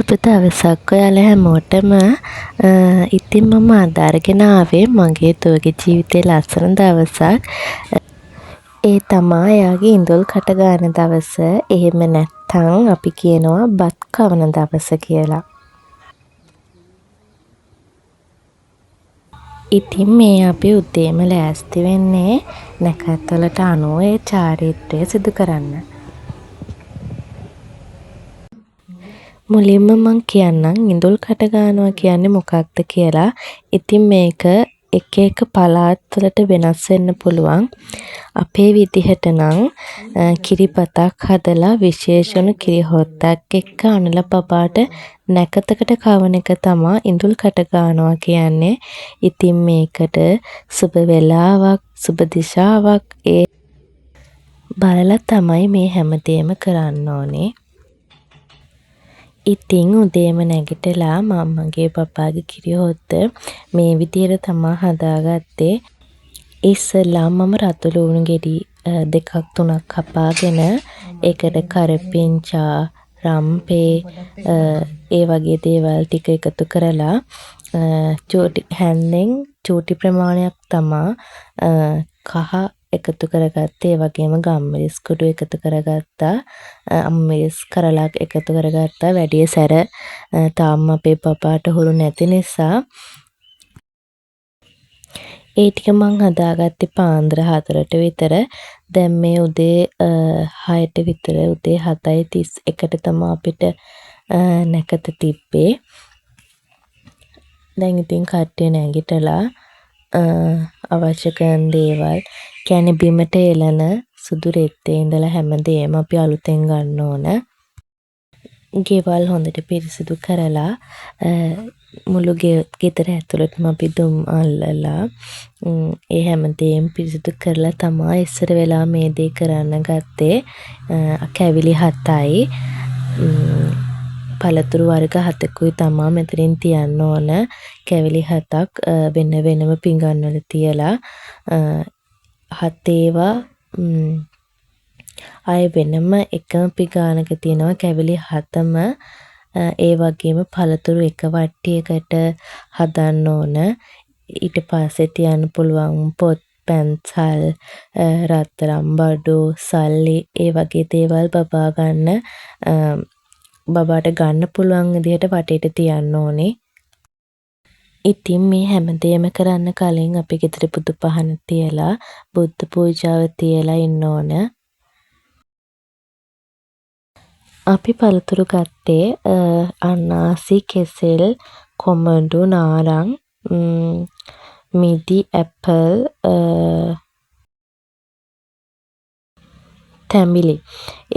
සුබ දවසක් ඔයාලා හැමෝටම. ඉතින් මම අද අරගෙන ආවේ මගේ දුවගේ ජීවිතේ ලස්සන දවසක්. ඒ තමා එයාගේ ඉඳුල් කට ගන්න දවස. එහෙම නැත්නම් අපි කියනවා බත් කවන දවස කියලා. ඉතින් මේ අපි උදේම ලෑස්ති වෙන්නේ නැකතලට අනුව ඒ චාරිත්‍රය සිදු කරන්න. මුලින්ම මං කියන්නම් ඉඳුල් කට ගන්නවා කියන්නේ මොකක්ද කියලා. ඉතින් මේක එක එක පළාත්වලට වෙනස් වෙන්න පුළුවන්. අපේ විදිහට නම් කිරිපතක් හදලා විශේෂණ කිරි හොත්තක් එක්ක අනල බබාට නැකතකට කවන එක තමා ඉඳුල් කට ගන්නවා කියන්නේ. ඉතින් මේකට සුබ වෙලාවක් සුබ දිශාවක් ඒ බලලා තමයි මේ හැමදේම කරන්න ඕනේ. ඉතින් උදේම නැගිටලා මම්මගේ පපාගේ කිරි හොත්ත මේ විදියට තමා හදාගත්තේ. ඉස්සෙල්ලා මම රතු ලුණු ගෙඩි 2-3ක් කපාගෙන ඒකට කරපිංචා රම්පේ ඒ වගේ දේවල් ටික එකතු කරලා චූටි හැන්නෙන් චූටි ප්‍රමාණයක් තමා කහ එකතු කරගත්තේ. ඒ වගේම ගම්මිරිස් කුඩු එකතු කරගත්තා. අම්මිරිස් කරලක් එකතු කරගත්තා. වැඩි සැර තාම අපේ පපාට හුරු නැති නිසා ඒ ටික මං හදාගත්තේ පාන්දර 4ට විතර. දැන් මේ උදේ 6ට විතර උදේ 7:31ට තමයි අපිට නැකත තිබ්බේ. දැන් ඉතින් කට්ටිය නැගිටලා අවශ්‍ය කරන දේවල් කියන්නේ බිමට එළන සුදු රෙද්දේ ඉඳලා හැමදේම අපි අලුතෙන් ගන්න ඕන. ගෙවල් හොඳට පිරිසිදු කරලා මුළු ගෙදර ඇතුළටම අපි දුම් අල්ලලා ඒ හැමදේම පිරිසිදු කරලා තමා ඉස්සර වෙලා මේ දේ කරන්න ගත්තේ. කැවිලි 7යි පළතුරු වර්ග 7කුයි තමා මෙතනින් තියන්න ඕන. කැවිලි 7ක් වෙන වෙනම පිඟන් වල තියලා 7 ඒවා ආයෙ වෙනම එකම පිඟානක තියෙනවා කැවිලි 7ම. ඒ වගේම පළතුරු එක වට්ටියකට හදන්න ඕන. ඊට පස්සේ තියන්න පුළුවන් පොත් පැන්සල් රත්තරන් බඩු සල්ලි ඒ වගේ දේවල් බබාට ගන්න පුළුවන් විදිහට වටේට තියන්න ඕනේ. ඉතින් මේ හැමදේම කරන්න කලින් අපි ගෙදර බුදු පහන තියලා බුද්ධ පූජාව තියලා ඉන්න ඕන. අපි පළතුරු ගත්තේ අනාසි කෙසෙල් කොමඩු නාරං මිදි ඇපල් තැඹිලි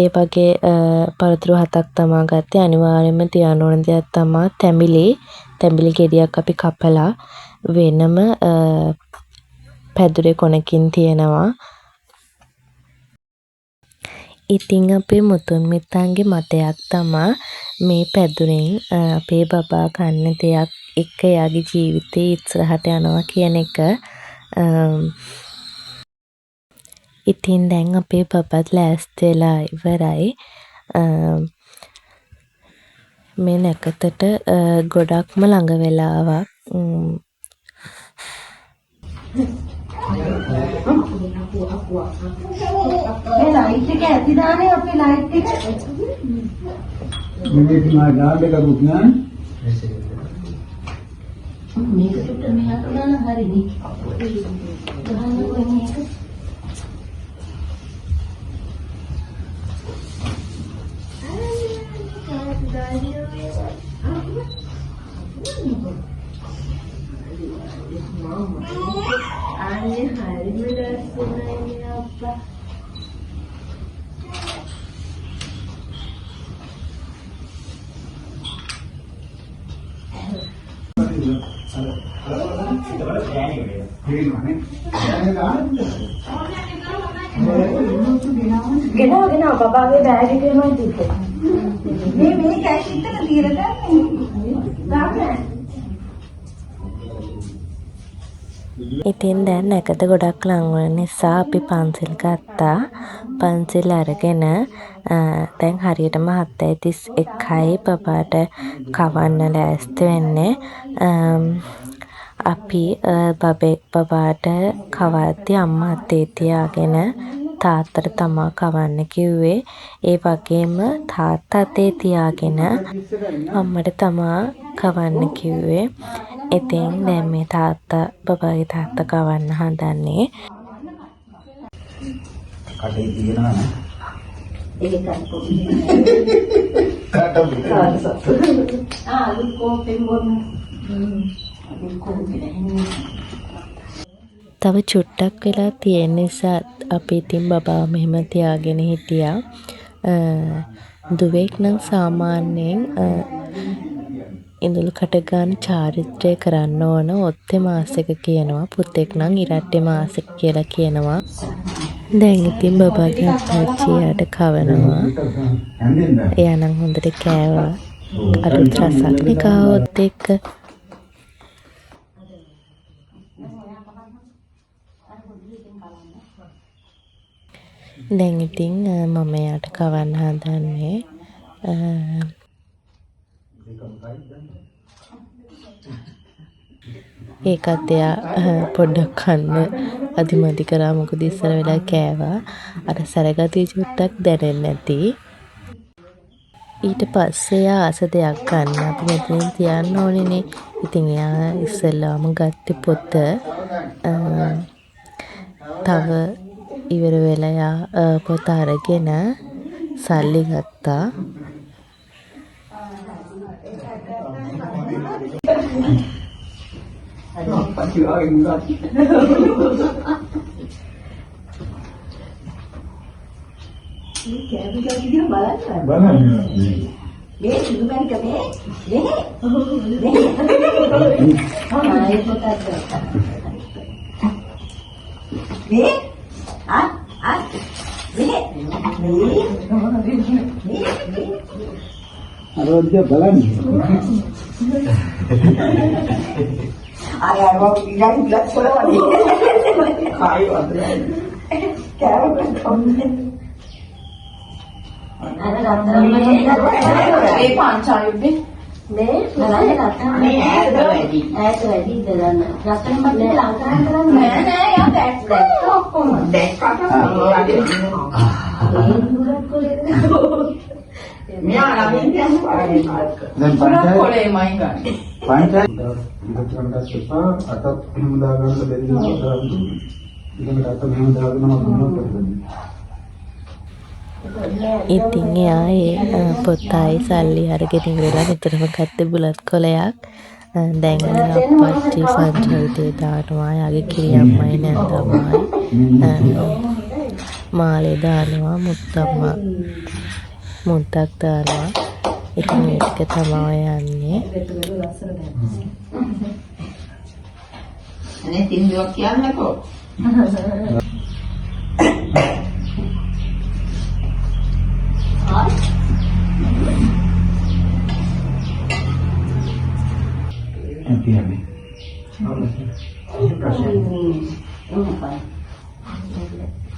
ඒ වගේ පළතුරු 7ක් තමා ගත්තේ. අනිවාර්යයෙන්ම තියන්න ඕන දෙයක් තමා තැඹිලි ගෙඩියක් අපි කපලා වෙනම පැදුරේ කොනකින් තියනවා. ඉතින් අපේ මුතුන් මිත්තන්ගේ මතයක් තමා මේ පැදුරෙන් අපේ බබා ගන්න දෙයක් එක්ක එයාගේ ජීවිතේ ඉස්සරහට යනවා කියන එක. ඉතින් දැන් අපේ බබත් ලෑස්ති වෙලා ඉවරයි. මේ නැකතට ගොඩක්ම ළඟ වෙලාවක් මේ ලයිට් එක ඇති දානේ අපේ ලයිට් එක. මේක මා ගාඩ කරුත් නෑ. මේක තුට මෙහාට දාන හරිනේ. ගහන්න ඕනේ මේක. අනේ හරිම ලස්සනයි අප්පා. ගෙනාව බබාගේ බෑග් එකේම තිබ්බේ. මේ කැෂ් එක තියලා ගන්න. ඉතින් දැන් නැකත ගොඩක් ලං වුණ නිසා අපි පන්සිල් ගත්තා. පන්සිල් අරගෙන දැන් හරියටම 7:31යි බබාට කවන්න ලෑස්ති වෙන්නේ. අපි බබාට කවද්දි අම්මා අතේ තියාගෙන තාත්තට තමා කවන්න කිව්වේ. ඒ වගේම තාත්තා අතේ තියාගෙන අම්මට තමා කවන්න කිව්වේ. ඉතින් දැන් මේ බබාගේ තාත්තා කවන්න හදන්නේ. කටේ තියෙනවා නේ. ඒකත් පොඩි. අලු කෝපෙන් බොන්න. අලු කෝපෙන් තව චුට්ටක් වෙලා තියෙන නිසා අපි ඉතින් බබාව මෙහෙම තියාගෙන හිටියා. දුවෙක් නම් සාමාන්‍යයෙන් ඉඳුල් කටගාන චාරිත්‍රය කරන්න ඕන ඔත්තේ මාසෙක කියනවා. පුතෙක් නම් ඉරට්ටේ මාසෙක කියලා කියනවා. දැන් ඉතින් බබාගේ අප්පච්චි යාට කවනවා. එයා නම් හොඳට කෑවා. අලුත් රසක් නේ කාවොත් එක්ක. දැන් ඉතින් මම එයාට කවන්න හදන්නේ. ඒකත් එයා පොඩ්ඩක් කන්න අදිමදි කරා. මොකද ඉස්සර වෙලා කෑවා. අර සැරගතිය චුට්ටක් දැනෙන්නේ නැති. ඊට පස්සේ එයා ආස දෙයක් ගන්න. අපි මෙතනින් තියන්න ඕනේනේ. ඉතින් එයා ඉස්සෙල්ලාම ගත්තේ පොත. තව ඉවර වෙලා එයා පොත අරගෙන සල්ලි ගත්තා. ආරෝග්‍ය බලන්න. අර ඉතින් ගිලස් වලවදී කායි වන්දනයි කෑවොත් කොන්නේ අර රත්තරන් ඒ පංචායුද්දේ මේ නෑ ඈත වැඩි දරන්න රත්තරන් මැද ලංකාවෙන් කරන්නේ නෑ යා දැක්ක ඔක්කොම දැක්කට මෙයා ළමින් කියන්නේ දැන් පංචායත් කොලේ මයි ගන්න පංචායත් ඉඳලා එපා අතත් එහෙම දාගන්න බැරි නිසා ඉතින් අත මෙහෙම දාගෙන මොනවද කරන්නේ. ඉතින් එයා ඒ පොතයි සල්ලි අරගෙන ඉවරලා නිතරම ගත්තේ බුලත් කොලයක්. දැන් අප්පච්චි පංචායතේ දානවා. යාගේ කිරියම්මයි නැන්දම්මයි මාලේ දානවා. මුත්තම්මා මුත්තක් දානවා. ඉතින් මේ ටික තමයි යන්නේ. අනේ තින්දුවක් කියන්නකෝ. කියන්නේ.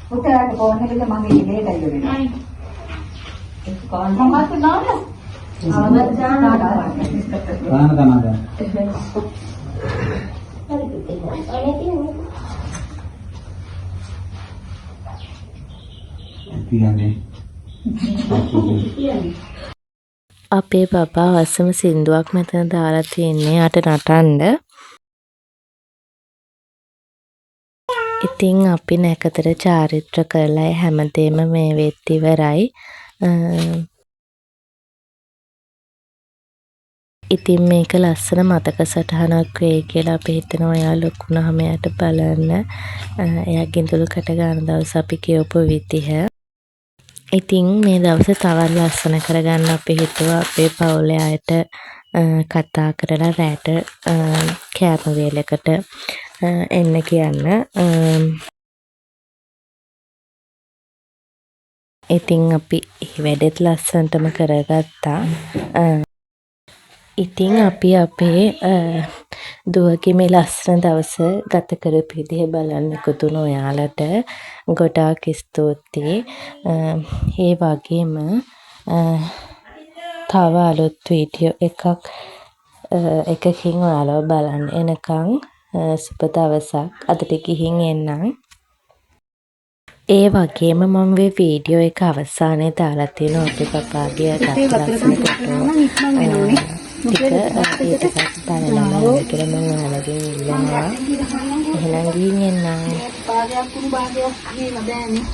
පුතාට ෆෝන් එකද මගේ ඉමේල් එකයි දෙන්නේ. කෝන් මොකක්ද නාද? අවබෝධ ගාන. අපේ බබා අසම සින්දුවක් මෙතන දාලා තියෙන්නේ යට නටන්න. ඉතින් අපි නැකතට චාරිත්‍ර කරලා හැමදේම මේ වෙත් ඉවරයි. ඉතින් මේක ලස්සන මතක සටහනක් වෙයි කියලා අපි හිතනවා. එයා ලොකු වුණාම එයාට බලන්න. එයා ගින්දුළු කට ගන්න දවස් අපි කියවපු විදිහ. ඉතින් මේ දවසේ තවත් ලස්සන කරගන්න අපි හිතුවා අපේ පවුලේ අයට කතා කරලා රැට කෑම වේලකට එන්න කියන්න. ඉතින් අපි වැඩෙත් ලස්සනටම කරගත්තා. ඉතින් අපි අපේ දුවගේ මේ ලස්සන දවස ගත කරපු විදිහ බලන්න එකතු වුණ ඔයාලට ගොඩාක් ස්තුතියි. ඒ වගේම තව අලුත් වීඩියෝ එකකින් ඔයාලව බලන්න එනකන් සුබ දවසක්. අදට ගිහින් එන්නම්. ඒ වගේම මම මේ වීඩියෝ එක අවසානයේ දාලා තියෙන ඔබේ පපාගේ ගත්ත ලස්සන ෆොටෝ ටික ඒකත් බලන්න කියලා මම ඔයාලගෙන් ඉල්ලනවා. එහෙනම් ගිහින් එන්නම්. භාගයක් කුණු භාගයක් ගේම බෑනේ.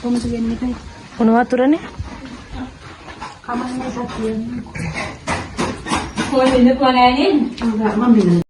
කොහොමද වෙන්නේ කයි? උණු වතුරනේ. කමන්නේ සතියේ. කොහෙන්ද කොනෑනේ? මම